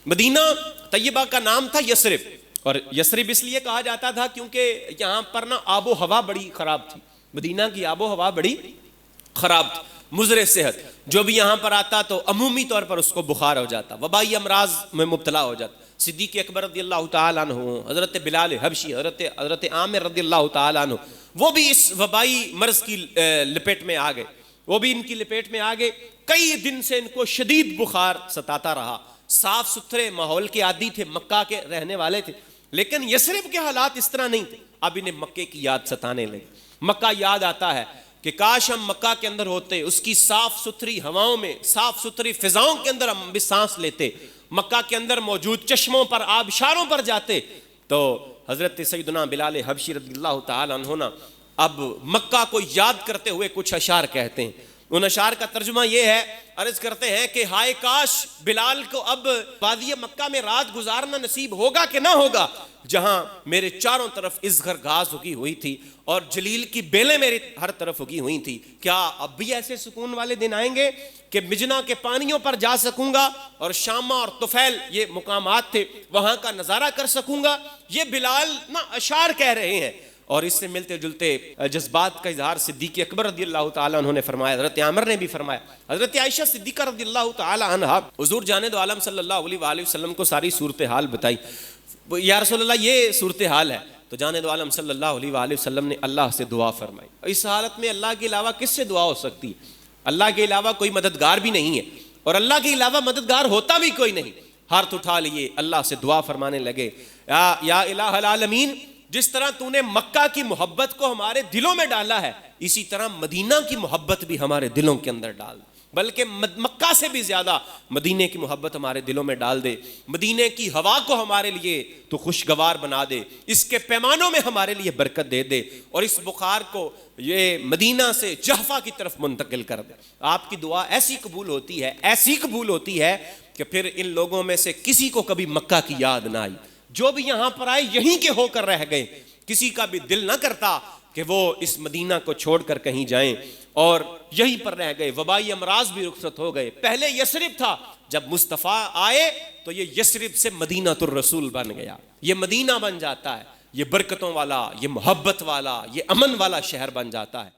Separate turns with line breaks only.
مدینہ طیبہ کا نام تھا یثرب، اور یثرب اس لیے کہا جاتا تھا کیونکہ یہاں پر نا آب و ہوا بڑی خراب تھی، مدینہ کی آب و ہوا بڑی خراب تھی، مضر صحت، جو بھی یہاں پر آتا تو عمومی طور پر اس کو بخار ہو جاتا، وبائی امراض میں مبتلا ہو جاتا۔ صدیق اکبر رضی اللہ تعالیٰ عنہ، حضرت بلال حبشی، حضرت عامر رضی اللہ تعالیٰ عنہ، وہ بھی اس وبائی مرض کی لپیٹ میں آ گئے، وہ بھی ان کی لپیٹ میں آ گئے۔ کئی دن سے ان کو شدید بخار ستاتا رہا، صاف ستھرے ماحول کے عادی تھے، مکہ کے رہنے والے تھے، لیکن یثرب کے حالات اس طرح نہیں تھے۔ اب انہیں مکے کی یاد ستانے لگی، مکہ یاد آتا ہے کہ کاش ہم مکہ کے اندر ہوتے، اس کی صاف ستھری ہواؤں میں، صاف ستھری فضاؤں کے اندر ہم بھی سانس لیتے، مکہ کے اندر موجود چشموں پر، آبشاروں پر جاتے۔ تو حضرت سیدنا بلال حبشی رضی اللہ تعالیٰ عنہ نا اب مکہ کو یاد کرتے ہوئے کچھ اشعار کہتے ہیں۔ ان اشعار کا ترجمہ یہ ہے، عرض کرتے ہیں کہ ہائے کاش بلال کو اب وادی مکہ میں رات گزارنا نصیب ہوگا کہ نہ ہوگا، جہاں میرے چاروں طرف ازغر گھاس اگی ہوئی تھی اور جلیل کی بیلیں میری ہر طرف اگی ہوئی تھی۔ کیا اب بھی ایسے سکون والے دن آئیں گے کہ مجنا کے پانیوں پر جا سکوں گا اور شامہ اور طفیل یہ مقامات تھے وہاں کا نظارہ کر سکوں گا؟ یہ بلال نا اشعار کہہ رہے ہیں، اور اس سے ملتے جلتے جذبات کا اظہار صدیق اکبر رضی اللہ تعالیٰ عنہ نے فرمایا، حضرت عامر نے بھی فرمایا، حضرت عائشہ صدیقہ رضی اللہ تعالیٰ عنہ حضور جانے دو عالم صلی اللہ علیہ وآلہ وسلم کو ساری صورتحال بتائی۔ یا رسول اللہ یہ صورتحال ہے، تو جانے دو عالم صلی اللہ علیہ وآلہ وسلم نے اللہ سے دعا فرمائی۔ اس حالت میں اللہ کے علاوہ کس سے دعا ہو سکتی ہے؟ اللہ کے علاوہ کوئی مددگار بھی نہیں ہے، اور اللہ کے علاوہ مددگار ہوتا بھی کوئی نہیں۔ ہاتھ اٹھا لیے، اللہ سے دعا فرمانے لگے، یا الہ العالمین، جس طرح تو نے مکہ کی محبت کو ہمارے دلوں میں ڈالا ہے، اسی طرح مدینہ کی محبت بھی ہمارے دلوں کے اندر ڈال، بلکہ مکہ سے بھی زیادہ مدینے کی محبت ہمارے دلوں میں ڈال دے۔ مدینے کی ہوا کو ہمارے لیے تو خوشگوار بنا دے، اس کے پیمانوں میں ہمارے لیے برکت دے دے، اور اس بخار کو یہ مدینہ سے جہفا کی طرف منتقل کر دے۔ آپ کی دعا ایسی قبول ہوتی ہے، ایسی قبول ہوتی ہے کہ پھر ان لوگوں میں سے کسی کو کبھی مکہ کی یاد نہ آئی۔ جو بھی یہاں پر آئے یہیں کے ہو کر رہ گئے، کسی کا بھی دل نہ کرتا کہ وہ اس مدینہ کو چھوڑ کر کہیں جائیں، اور یہیں پر رہ گئے۔ وبائی امراض بھی رخصت ہو گئے۔ پہلے یثرب تھا، جب مصطفیٰ آئے تو یہ یثرب سے مدینہ الرسول بن گیا، یہ مدینہ بن جاتا ہے، یہ برکتوں والا، یہ محبت والا، یہ امن والا شہر بن جاتا ہے۔